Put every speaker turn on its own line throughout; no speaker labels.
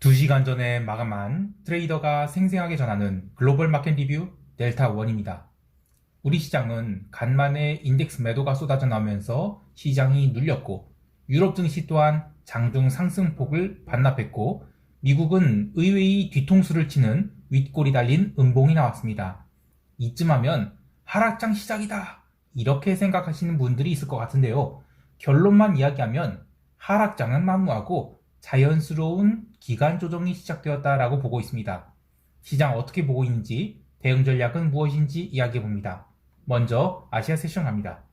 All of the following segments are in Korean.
2시간 전에 마감한 트레이더가 생생하게 전하는 글로벌 마켓 리뷰 델타1입니다. 우리 시장은 간만에 인덱스 매도가 쏟아져 나오면서 시장이 눌렸고, 유럽 증시 또한 장중 상승폭을 반납했고, 미국은 의외의 뒤통수를 치는 윗골이 달린 음봉이 나왔습니다. 이쯤 하면 하락장 시작이다, 이렇게 생각하시는 분들이 있을 것 같은데요. 결론만 이야기하면 하락장은 만무하고 자연스러운 기간 조정이 시작되었다라고 보고 있습니다. 시장 어떻게 보고 있는지, 대응 전략은 무엇인지 이야기해 봅니다. 먼저 아시아 세션 갑니다.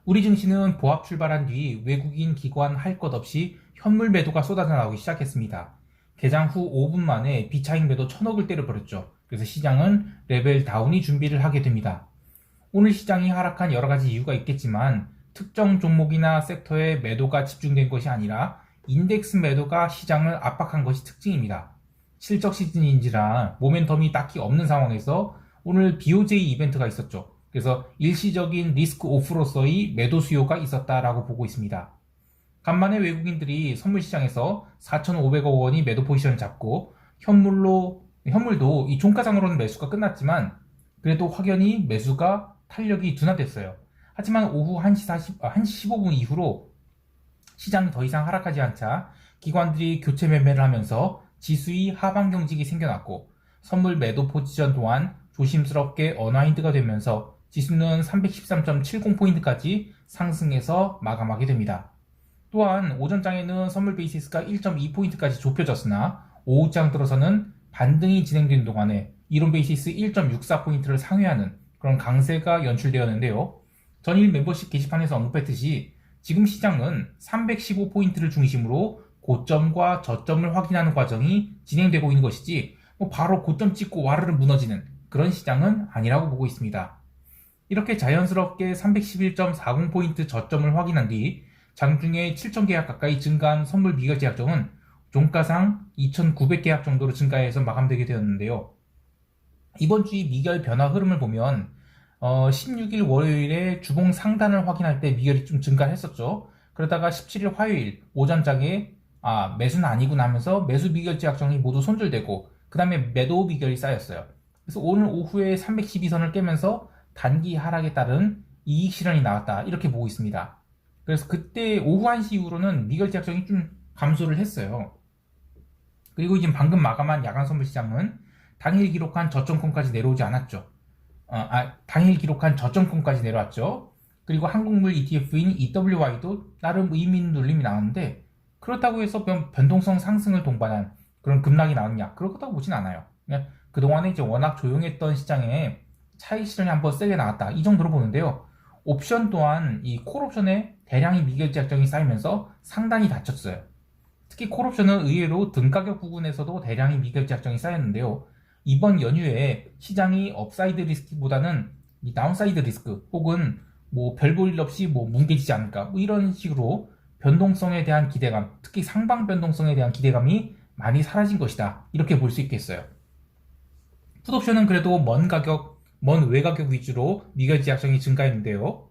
우리 증시는 보합 출발한 뒤 외국인 기관 할 것 없이 현물 매도가 쏟아져 나오기 시작했습니다. 개장 후 5분 만에 비차익 매도 1000억을 때려버렸죠. 그래서 시장은 레벨 다운이 준비를 하게 됩니다. 오늘 시장이 하락한 여러 가지 이유가 있겠지만 특정 종목이나 섹터에 매도가 집중된 것이 아니라 인덱스 매도가 시장을 압박한 것이 특징입니다. 실적 시즌인지라 모멘텀이 딱히 없는 상황에서 오늘 BOJ 이벤트가 있었죠. 그래서 일시적인 리스크 오프로서의 매도 수요가 있었다라고 보고 있습니다. 간만에 외국인들이 선물 시장에서 4,500억 원이 매도 포지션을 잡고 현물도 이 종가상으로는 매수가 끝났지만 그래도 확연히 매수가 탄력이 둔화됐어요. 하지만 오후 1시 15분 이후로 시장이 더 이상 하락하지 않자 기관들이 교체 매매를 하면서 지수의 하방 경직이 생겨났고, 선물 매도 포지션 또한 조심스럽게 언와인드가 되면서 지수는 313.70포인트까지 상승해서 마감하게 됩니다. 또한 오전장에는 선물 베이시스가 1.2포인트까지 좁혀졌으나 오후장 들어서는 반등이 진행된 동안에 이론 베이시스 1.64포인트를 상회하는 그런 강세가 연출되었는데요. 전일 멤버십 게시판에서 언급했듯이 지금 시장은 315포인트를 중심으로 고점과 저점을 확인하는 과정이 진행되고 있는 것이지 바로 고점 찍고 와르르 무너지는 그런 시장은 아니라고 보고 있습니다. 이렇게 자연스럽게 311.40포인트 저점을 확인한 뒤 장중에 7,000계약 가까이 증가한 선물 미결 계약정은 종가상 2,900계약 정도로 증가해서 마감되게 되었는데요. 이번 주의 미결 변화 흐름을 보면 16일 월요일에 주봉 상단을 확인할 때 미결이 좀 증가했었죠. 그러다가 17일 화요일 오전장에 매수는 아니구나 하면서 매수 미결제 약정이 모두 손절되고 그 다음에 매도 미결이 쌓였어요. 그래서 오늘 오후에 312선을 깨면서 단기 하락에 따른 이익 실현이 나왔다, 이렇게 보고 있습니다. 그래서 그때 오후 1시 이후로는 미결제 약정이 좀 감소를 했어요. 그리고 지금 방금 마감한 야간 선물 시장은 당일 기록한 저점권까지 내려오지 않았죠. 당일 기록한 저점권까지 내려왔죠. 그리고 한국물 ETF인 EWY도 나름 의미 있는 눌림이 나왔는데, 그렇다고 해서 변동성 상승을 동반한 그런 급락이 나왔냐? 그렇다고 보진 않아요. 그냥 그동안에 이제 워낙 조용했던 시장에 차익 실현이 한번 세게 나왔다, 이 정도로 보는데요. 옵션 또한 이 콜옵션에 대량의 미결제 약정이 쌓이면서 상단이 닫혔어요. 특히 콜옵션은 의외로 등가격 부분에서도 대량의 미결제 약정이 쌓였는데요. 이번 연휴에 시장이 업사이드 리스크보다는 이 다운사이드 리스크 혹은 별 볼 일 없이 뭉개지지 않을까, 이런 식으로 변동성에 대한 기대감, 특히 상방 변동성에 대한 기대감이 많이 사라진 것이다, 이렇게 볼 수 있겠어요. 풋옵션은 그래도 먼 외가격 위주로 미결제 약정이 증가했는데요.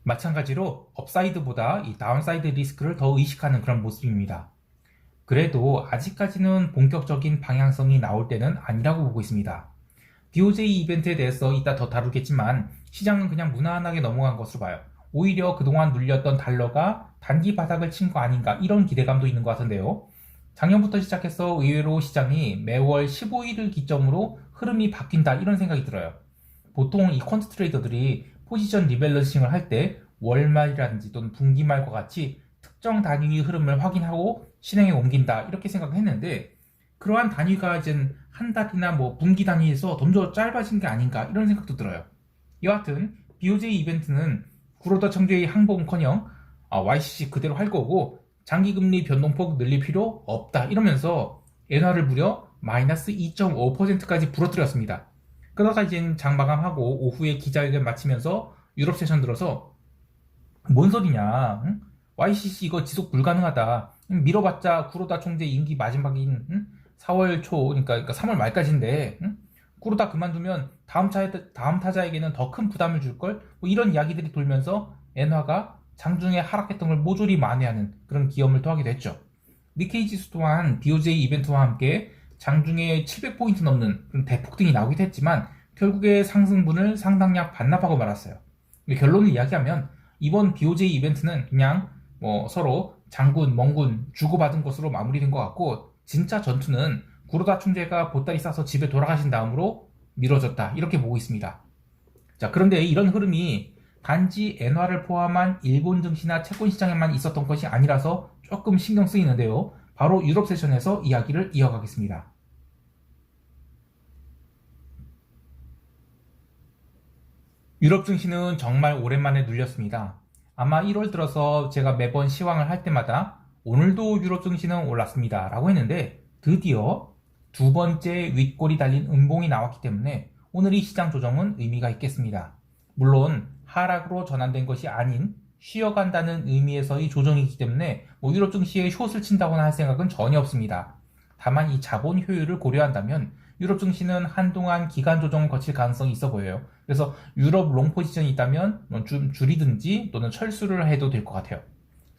마찬가지로 업사이드보다 이 다운사이드 리스크를 더 의식하는 그런 모습입니다. 그래도 아직까지는 본격적인 방향성이 나올 때는 아니라고 보고 있습니다. BOJ 이벤트에 대해서 이따 더 다루겠지만 시장은 그냥 무난하게 넘어간 것으로 봐요. 오히려 그동안 눌렸던 달러가 단기 바닥을 친 거 아닌가, 이런 기대감도 있는 것 같은데요. 작년부터 시작해서 의외로 시장이 매월 15일을 기점으로 흐름이 바뀐다, 이런 생각이 들어요. 보통 이 퀀트 트레이더들이 포지션 리밸런싱을 할 때 월말이라든지 또는 분기말과 같이 특정 단위의 흐름을 확인하고 실행에 옮긴다, 이렇게 생각을 했는데, 그러한 단위가 이제 한 달이나 분기 단위에서 좀 더 짧아진 게 아닌가, 이런 생각도 들어요. 여하튼 BOJ 이벤트는 구로다 청주의 항복은커녕 YCC 그대로 할 거고 장기금리 변동폭 늘릴 필요 없다, 이러면서 엔화를 무려 마이너스 2.5%까지 부러뜨렸습니다. 그러다가 이제 장 마감하고 오후에 기자회견 마치면서 유럽 세션 들어서 뭔 소리냐, 응? YCC 이거 지속 불가능하다, 밀어봤자 구로다 총재 임기 마지막인 4월 초, 그러니까 3월 말까지인데 구로다 그만두면 다음 타자에게는 더 큰 부담을 줄걸, 이런 이야기들이 돌면서 엔화가 장중에 하락했던 걸 모조리 만회하는 그런 기염을 토하기도 했죠. 니케이 지수 또한 BOJ 이벤트와 함께 장중에 700포인트 넘는 그런 대폭등이 나오기도 했지만 결국에 상승분을 상당량 반납하고 말았어요. 결론을 이야기하면 이번 BOJ 이벤트는 그냥 서로 장군, 멍군 주고받은 것으로 마무리된 것 같고, 진짜 전투는 구로다 총재가 보따리 싸서 집에 돌아가신 다음으로 미뤄졌다, 이렇게 보고 있습니다. 자, 그런데 이런 흐름이 단지 엔화를 포함한 일본 증시나 채권 시장에만 있었던 것이 아니라서 조금 신경 쓰이는데요. 바로 유럽 세션에서 이야기를 이어가겠습니다. 유럽 증시는 정말 오랜만에 눌렸습니다. 아마 1월 들어서 제가 매번 시황을 할 때마다 오늘도 유럽 증시는 올랐습니다 라고 했는데, 드디어 두 번째 윗골이 달린 음봉이 나왔기 때문에 오늘 이 시장 조정은 의미가 있겠습니다. 물론 하락으로 전환된 것이 아닌 쉬어간다는 의미에서의 조정이기 때문에 유럽 증시에 숏을 친다거나 할 생각은 전혀 없습니다. 다만 이 자본 효율을 고려한다면 유럽 증시는 한동안 기간 조정을 거칠 가능성이 있어 보여요. 그래서 유럽 롱 포지션이 있다면 좀 줄이든지 또는 철수를 해도 될 것 같아요.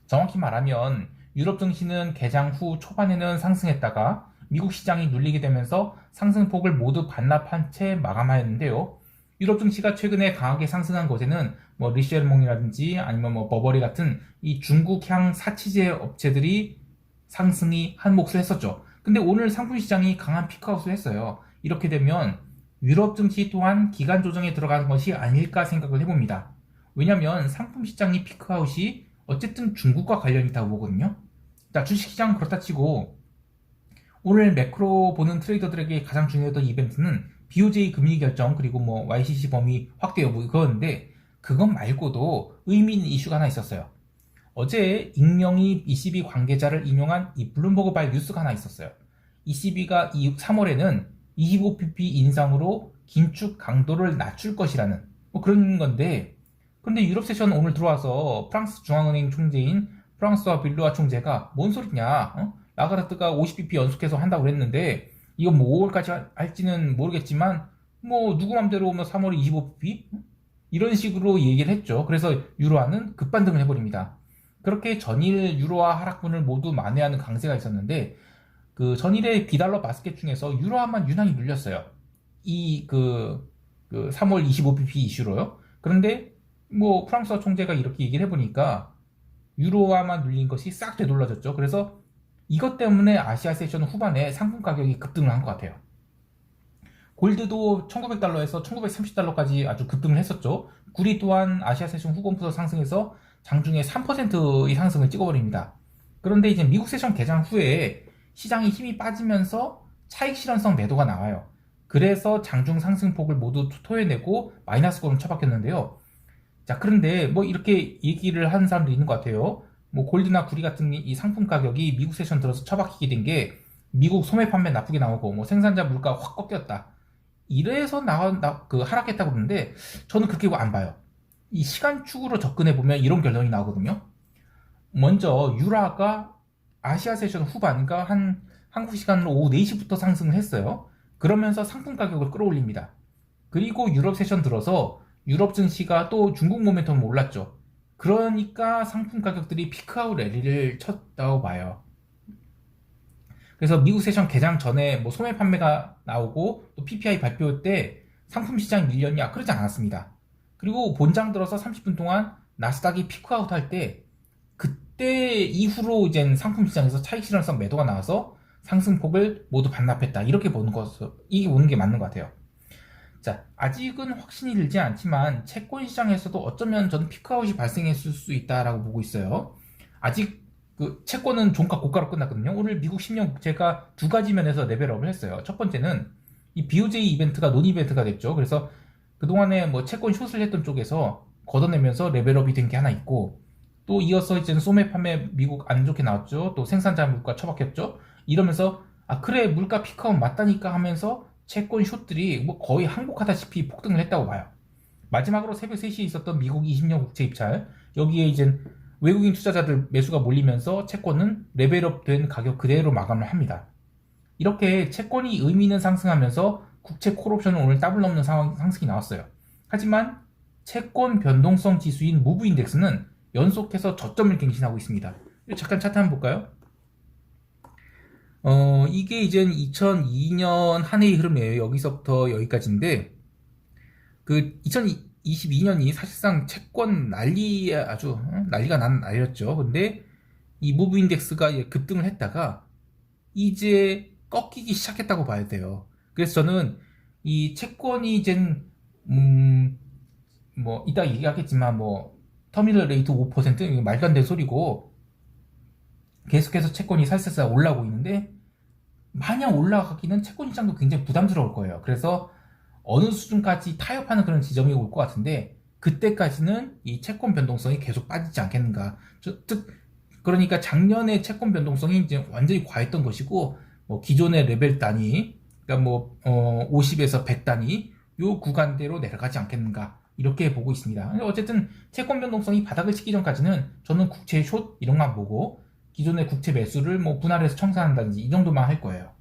정확히 말하면 유럽 증시는 개장 후 초반에는 상승했다가 미국 시장이 눌리게 되면서 상승폭을 모두 반납한 채 마감하였는데요. 유럽 증시가 최근에 강하게 상승한 곳에는 리쉐르몽이라든지 아니면 버버리 같은 이 중국향 사치제 업체들이 상승이 한 몫을 했었죠. 근데 오늘 상품 시장이 강한 피크아웃을 했어요. 이렇게 되면 유럽 증시 또한 기간 조정에 들어가는 것이 아닐까 생각을 해봅니다. 왜냐면 상품 시장이 피크아웃이 어쨌든 중국과 관련이 있다고 보거든요. 자, 주식시장 그렇다 치고 오늘 매크로 보는 트레이더들에게 가장 중요했던 이벤트는 BOJ 금리 결정 그리고 YCC 범위 확대 여부 이거였는데, 그것 말고도 의미 있는 이슈가 하나 있었어요. 어제 익명의 ECB 관계자를 인용한 이 블룸버그 발 뉴스가 하나 있었어요. ECB가 3월에는 25pp 인상으로 긴축 강도를 낮출 것이라는 그런 건데, 근데 유럽 세션 오늘 들어와서 프랑스 중앙은행 총재인 프랑스와 빌루아 총재가 뭔 소리냐, 라가르트가 50bp 연속해서 한다고 했는데 이거 5월까지 할지는 모르겠지만 누구 맘대로 3월에 25bp 이런 식으로 얘기를 했죠. 그래서 유로화는 급반등을 해버립니다. 그렇게 전일 유로화 하락분을 모두 만회하는 강세가 있었는데, 그 전일의 비달러 바스켓 중에서 유로화만 유난히 눌렸어요. 3월 25bp 이슈로요. 그런데 프랑스와 총재가 이렇게 얘기를 해보니까 유로화만 눌린 것이 싹 되돌려졌죠. 그래서 이것 때문에 아시아 세션 후반에 상품 가격이 급등을 한 것 같아요. 골드도 1900달러에서 1930달러까지 아주 급등을 했었죠. 구리 또한 아시아 세션 후반부터 상승해서 장중에 3%의 상승을 찍어버립니다. 그런데 이제 미국 세션 개장 후에 시장이 힘이 빠지면서 차익 실현성 매도가 나와요. 그래서 장중 상승폭을 모두 토해내고 마이너스권으로 처박혔는데요. 자, 그런데 이렇게 얘기를 하는 사람들이 있는 것 같아요. 골드나 구리 같은 이 상품 가격이 미국 세션 들어서 처박히게 된 게 미국 소매 판매 나쁘게 나오고 생산자 물가 확 꺾였다, 이래서 하락했다고 그러는데, 저는 그렇게 안 봐요. 이 시간축으로 접근해 보면 이런 결론이 나오거든요. 먼저 유라가 아시아 세션 후반, 그러니까 한국 시간으로 오후 4시부터 상승을 했어요. 그러면서 상품 가격을 끌어올립니다. 그리고 유럽 세션 들어서 유럽 증시가 또 중국 모멘텀으로 올랐죠. 그러니까 상품 가격들이 피크아웃 랠리를 쳤다고 봐요. 그래서 미국 세션 개장 전에 소매 판매가 나오고 또 PPI 발표 때 상품 시장이 밀렸냐, 그러지 않았습니다. 그리고 본장 들어서 30분 동안 나스닥이 피크아웃 할 때, 그때 이후로 이제 상품 시장에서 차익 실현성 매도가 나와서 상승폭을 모두 반납했다, 이렇게 보는 게 맞는 것 같아요. 자, 아직은 확신이 들지 않지만 채권 시장에서도 어쩌면 저는 피크아웃이 발생했을 수 있다라고 보고 있어요. 아직 채권은 종가 고가로 끝났거든요. 오늘 미국 10년 국채가 두 가지 면에서 레벨업을 했어요. 첫 번째는 이 BOJ 이벤트가 논 이벤트가 됐죠. 그래서 그동안에 채권 숏을 했던 쪽에서 걷어내면서 레벨업이 된 게 하나 있고, 또 이어서 이제 소매 판매 미국 안 좋게 나왔죠. 또 생산자 물가 처박혔죠. 이러면서 그래 물가 피크아웃 맞다니까 하면서 채권 숏들이 거의 항복하다시피 폭등을 했다고 봐요. 마지막으로 새벽 3시에 있었던 미국 20년 국채 입찰, 여기에 이제 외국인 투자자들 매수가 몰리면서 채권은 레벨업 된 가격 그대로 마감을 합니다. 이렇게 채권이 의미 있는 상승하면서 국채 콜옵션은 오늘 더블 넘는 상승이 나왔어요. 하지만 채권 변동성 지수인 무브 인덱스는 연속해서 저점을 갱신하고 있습니다. 잠깐 차트 한번 볼까요? 이게 이제 2002년 한 해의 흐름이에요. 여기서부터 여기까지인데, 그 2022년이 사실상 채권 난리 아주 난리가 난 날이었죠. 근데 이 무브 인덱스가 급등을 했다가 이제 꺾이기 시작했다고 봐야 돼요. 그래서 저는 이 채권이 이젠 뭐 이따 얘기하겠지만 뭐 터미널 레이트 5% 이게 말도 안 되는 소리고 계속해서 채권이 살살살 올라오고 있는데 마냥 올라가기는 채권 시장도 굉장히 부담스러울 거예요. 그래서 어느 수준까지 타협하는 그런 지점이 올 것 같은데 그때까지는 이 채권 변동성이 계속 빠지지 않겠는가. 즉 그러니까 작년에 채권 변동성이 이제 완전히 과했던 것이고 뭐 기존의 레벨 단위 그러니까 뭐 50에서 100 단위 요 구간대로 내려가지 않겠는가 이렇게 보고 있습니다. 어쨌든 채권 변동성이 바닥을 치기 전까지는 저는 국채 숏 이런 거 안 보고 기존의 국채 매수를 뭐 분할해서 청산한다든지 이 정도만 할 거예요.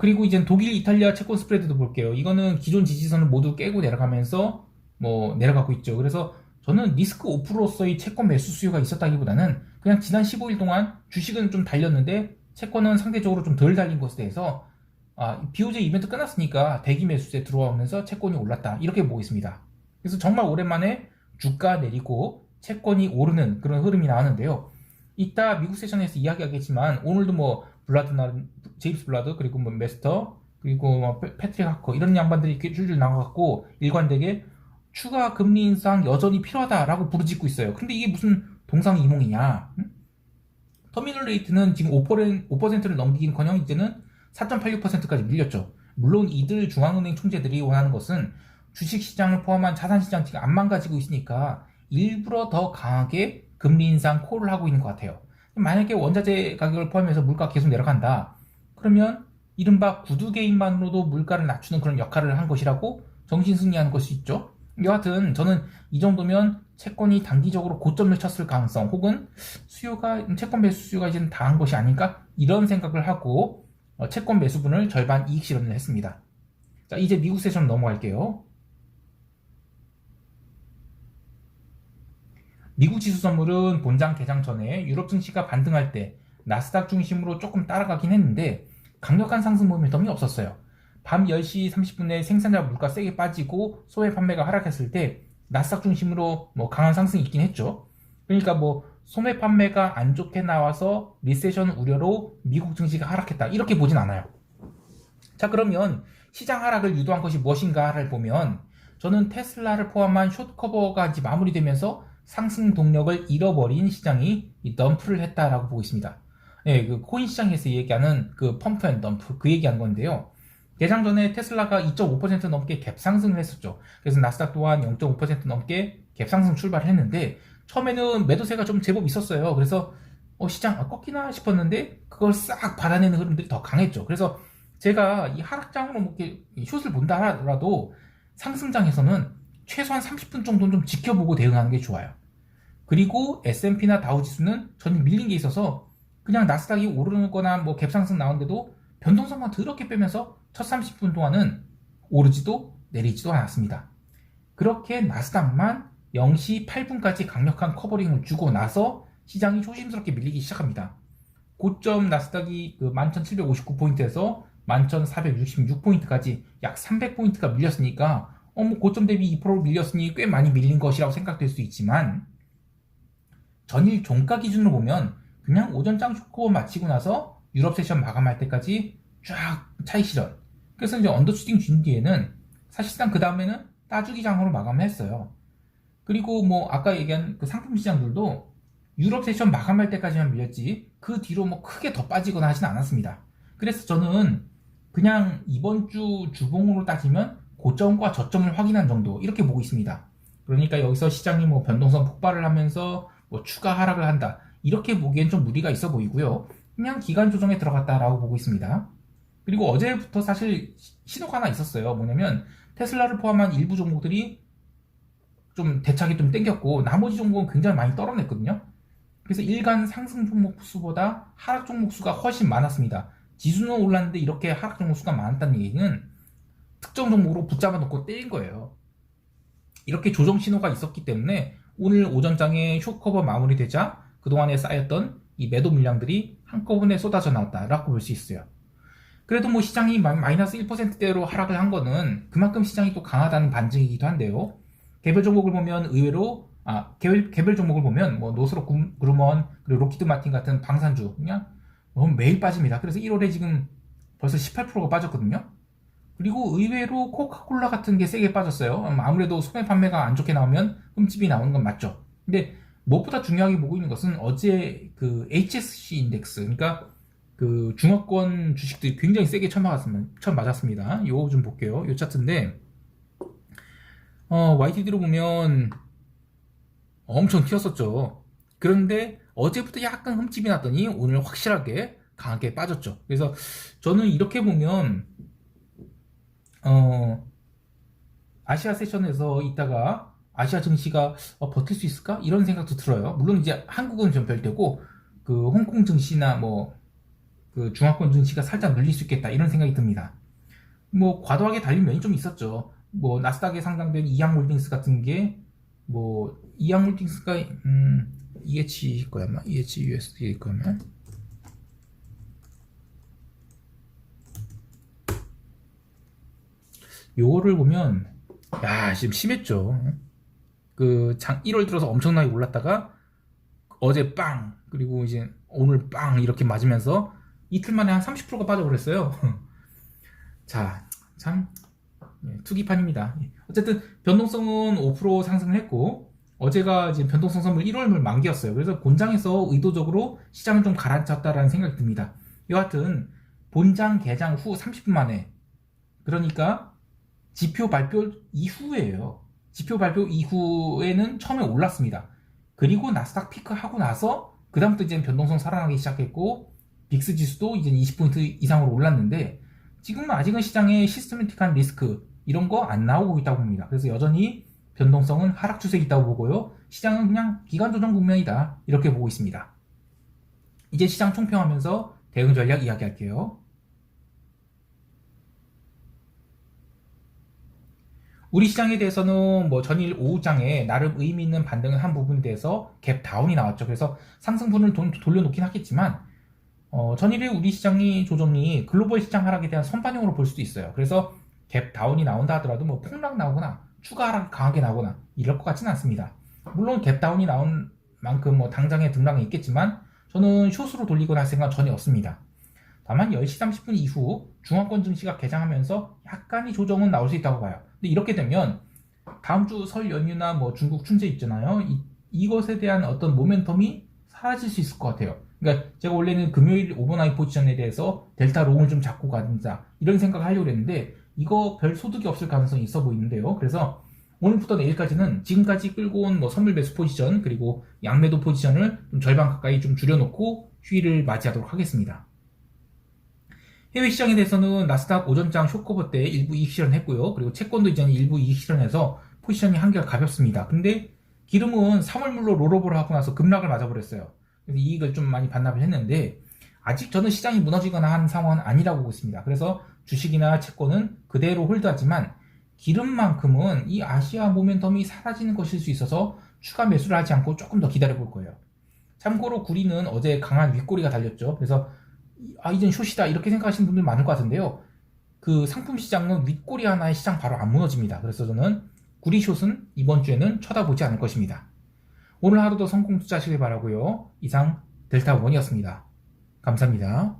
그리고 이제 독일, 이탈리아 채권 스프레드도 볼게요. 이거는 기존 지지선을 모두 깨고 내려가면서 뭐 내려가고 있죠. 그래서 저는 리스크 오프로서의 채권 매수 수요가 있었다기보다는 그냥 지난 15일 동안 주식은 좀 달렸는데 채권은 상대적으로 좀 덜 달린 것에 대해서 BOJ 이벤트 끝났으니까 대기 매수세 들어오면서 채권이 올랐다 이렇게 보겠습니다. 그래서 정말 오랜만에 주가 내리고 채권이 오르는 그런 흐름이 나왔는데요. 이따 미국 세션에서 이야기하겠지만 오늘도 뭐 제임스 블라드 그리고 뭐 메스터 그리고 뭐 패트릭 하커 이런 양반들이 이렇게 줄줄 나와갖고 일관되게 추가 금리 인상 여전히 필요하다라고 부르짖고 있어요. 근데 이게 무슨 동상이몽이냐? 터미널 레이트는 지금 5%를 넘기긴커녕 이제는 4.86%까지 밀렸죠. 물론 이들 중앙은행 총재들이 원하는 것은 주식시장을 포함한 자산시장 지금 안 망가지고 있으니까 일부러 더 강하게 금리 인상 콜을 하고 있는 것 같아요. 만약에 원자재 가격을 포함해서 물가 계속 내려간다. 그러면 이른바 구두 개인만으로도 물가를 낮추는 그런 역할을 한 것이라고 정신승리하는 것이 있죠. 여하튼 저는 이 정도면 채권이 단기적으로 고점을 쳤을 가능성 혹은 채권 매수 수요가 이제 다 한 것이 아닐까 이런 생각을 하고 채권 매수분을 절반 이익 실현을 했습니다. 자, 이제 미국 세션 넘어갈게요. 미국 지수 선물은 본장 개장 전에 유럽 증시가 반등할 때 나스닥 중심으로 조금 따라가긴 했는데 강력한 상승 모멘텀이 없었어요. 밤 10시 30분에 생산자 물가 세게 빠지고 소매 판매가 하락했을 때 나스닥 중심으로 뭐 강한 상승이 있긴 했죠. 그러니까 뭐 소매 판매가 안 좋게 나와서 리세션 우려로 미국 증시가 하락했다 이렇게 보진 않아요. 자, 그러면 시장 하락을 유도한 것이 무엇인가를 보면 저는 테슬라를 포함한 숏커버가 이제 마무리되면서 상승 동력을 잃어버린 시장이 덤프를 했다라고 보고 있습니다. 네, 그 코인 시장에서 얘기하는 그 펌프 앤 덤프 그 얘기한 건데요. 개장 전에 테슬라가 2.5% 넘게 갭 상승을 했었죠. 그래서 나스닥 또한 0.5% 넘게 갭 상승 출발을 했는데 처음에는 매도세가 좀 제법 있었어요. 그래서 시장 꺾이나 싶었는데 그걸 싹 받아내는 흐름들이 더 강했죠. 그래서 제가 이 하락장으로 뭐 이렇게 숏을 본다 하더라도 상승장에서는 최소한 30분 정도는 좀 지켜보고 대응하는 게 좋아요. 그리고 S&P나 다우지수는 저는 밀린 게 있어서 그냥 나스닥이 오르는 거나 뭐 갭상승 나오는데도 변동성만 더럽게 빼면서 첫 30분 동안은 오르지도 내리지도 않았습니다. 그렇게 나스닥만 0시 8분까지 강력한 커버링을 주고 나서 시장이 조심스럽게 밀리기 시작합니다. 고점 나스닥이 11,759포인트에서 11,466포인트까지 약 300포인트가 밀렸으니까 뭐 고점 대비 2% 밀렸으니 꽤 많이 밀린 것이라고 생각될 수 있지만 전일 종가 기준으로 보면 그냥 오전장 쇼커 마치고 나서 유럽 세션 마감할 때까지 쫙 차익 실현. 그래서 이제 언더슈팅 준 뒤에는 사실상 그 다음에는 따주기 장으로 마감했어요. 그리고 뭐 아까 얘기한 그 상품 시장들도 유럽 세션 마감할 때까지만 밀렸지 그 뒤로 뭐 크게 더 빠지거나 하진 않았습니다. 그래서 저는 그냥 이번 주 주봉으로 따지면 고점과 저점을 확인한 정도 이렇게 보고 있습니다. 그러니까 여기서 시장이 뭐 변동성 폭발을 하면서 뭐 추가 하락을 한다 이렇게 보기엔 좀 무리가 있어 보이고요. 그냥 기간 조정에 들어갔다라고 보고 있습니다. 그리고 어제부터 사실 신호가 하나 있었어요. 뭐냐면 테슬라를 포함한 일부 종목들이 좀 대차게 좀 땡겼고 나머지 종목은 굉장히 많이 떨어냈거든요. 그래서 일간 상승 종목 수보다 하락 종목 수가 훨씬 많았습니다. 지수는 올랐는데 이렇게 하락 종목 수가 많았다는 얘기는 특정 종목으로 붙잡아 놓고 때린 거예요. 이렇게 조정 신호가 있었기 때문에 오늘 오전장에 숏커버 마무리되자 그동안에 쌓였던 이 매도 물량들이 한꺼번에 쏟아져 나왔다라고 볼 수 있어요. 그래도 뭐 시장이 마이너스 1%대로 하락을 한 거는 그만큼 시장이 또 강하다는 반증이기도 한데요. 개별 종목을 보면 의외로 개별 종목을 보면 뭐 노스록 그루먼 그리고 로키드 마틴 같은 방산주 그냥 매일 빠집니다. 그래서 1월에 지금 벌써 18%가 빠졌거든요. 그리고 의외로 코카콜라 같은 게 세게 빠졌어요. 아무래도 소매 판매가 안 좋게 나오면 흠집이 나오는 건 맞죠. 근데 무엇보다 중요하게 보고 있는 것은 어제 그 HSC 인덱스, 그러니까 그 중화권 주식들이 굉장히 세게 쳐맞았습니다. 이거 좀 볼게요. 이 차트인데 YTD로 보면 엄청 튀었었죠. 그런데 어제부터 약간 흠집이 났더니 오늘 확실하게 강하게 빠졌죠. 그래서 저는 이렇게 보면 아시아 세션에서 있다가 아시아 증시가 버틸 수 있을까? 이런 생각도 들어요. 물론 이제 한국은 좀 별개고 그 홍콩 증시나 뭐 그 중화권 증시가 살짝 눌릴 수 있겠다 이런 생각이 듭니다. 뭐 과도하게 달린 면이 좀 있었죠. 뭐 나스닥에 상장된 이항홀딩스 같은 게 뭐 이항홀딩스가 EH 거야 아마 EH USD 거면 요거를 보면 야 지금 심했죠. 그 1월 들어서 엄청나게 올랐다가 어제 빵 그리고 이제 오늘 빵 이렇게 맞으면서 이틀 만에 한 30%가 빠져버렸어요. 자, 참 투기판입니다. 어쨌든 변동성은 5% 상승을 했고 어제가 이제 변동성 선물 1월물 만기였어요. 그래서 본장에서 의도적으로 시장을 좀 가라앉혔다라는 생각이 듭니다. 여하튼 본장 개장 후 30분 만에 그러니까 지표 발표 이후에요. 지표 발표 이후에는 처음에 올랐습니다. 그리고 나스닥 피크하고 나서 그 다음부터 이제 변동성 살아나기 시작했고 빅스 지수도 이제 20포인트 이상으로 올랐는데 지금은 아직은 시장에 시스테매틱한 리스크 이런 거 안 나오고 있다고 봅니다. 그래서 여전히 변동성은 하락 추세에 있다고 보고요. 시장은 그냥 기간 조정 국면이다 이렇게 보고 있습니다. 이제 시장 총평하면서 대응 전략 이야기할게요. 우리 시장에 대해서는 뭐 전일 오후장에 나름 의미 있는 반등을 한 부분에 대해서 갭 다운이 나왔죠. 그래서 상승분을 돌려놓긴 하겠지만 전일에 우리 시장이 조정이 글로벌 시장 하락에 대한 선반영으로 볼 수도 있어요. 그래서 갭 다운이 나온다 하더라도 뭐 폭락 나오거나 추가 하락이 강하게 나오거나 이럴 것 같지는 않습니다. 물론 갭 다운이 나온 만큼 뭐 당장의 등락은 있겠지만 저는 숏으로 돌리거나 할 생각은 전혀 없습니다. 다만 10시 30분 이후 중화권 증시가 개장하면서 약간의 조정은 나올 수 있다고 봐요. 근데 이렇게 되면 다음 주 설 연휴나 뭐 중국 춘제 있잖아요. 이것에 대한 어떤 모멘텀이 사라질 수 있을 것 같아요. 그러니까 제가 원래는 금요일 오버나잇 포지션에 대해서 델타 롱을 좀 잡고 가자 이런 생각을 하려고 했는데 이거 별 소득이 없을 가능성이 있어 보이는데요. 그래서 오늘부터 내일까지는 지금까지 끌고 온 뭐 선물 매수 포지션 그리고 양매도 포지션을 좀 절반 가까이 좀 줄여놓고 휴일을 맞이하도록 하겠습니다. 해외 시장에 대해서는 나스닥 오전장 숏커버 때 일부 이익 실현했고요. 그리고 채권도 이제는 일부 이익 실현해서 포지션이 한결 가볍습니다. 근데 기름은 3월물로 롤오버를 하고 나서 급락을 맞아버렸어요. 그래서 이익을 좀 많이 반납을 했는데 아직 저는 시장이 무너지거나 하는 상황은 아니라고 보고 있습니다. 그래서 주식이나 채권은 그대로 홀드하지만 기름만큼은 이 아시아 모멘텀이 사라지는 것일 수 있어서 추가 매수를 하지 않고 조금 더 기다려 볼 거예요. 참고로 구리는 어제 강한 윗꼬리가 달렸죠. 그래서 이젠 숏이다 이렇게 생각하시는 분들 많을 것 같은데요. 그 상품 시장은 윗꼬리 하나에 시장 바로 안 무너집니다. 그래서 저는 구리 숏은 이번 주에는 쳐다보지 않을 것입니다. 오늘 하루도 성공 투자하시길 바라고요. 이상 델타원이었습니다. 감사합니다.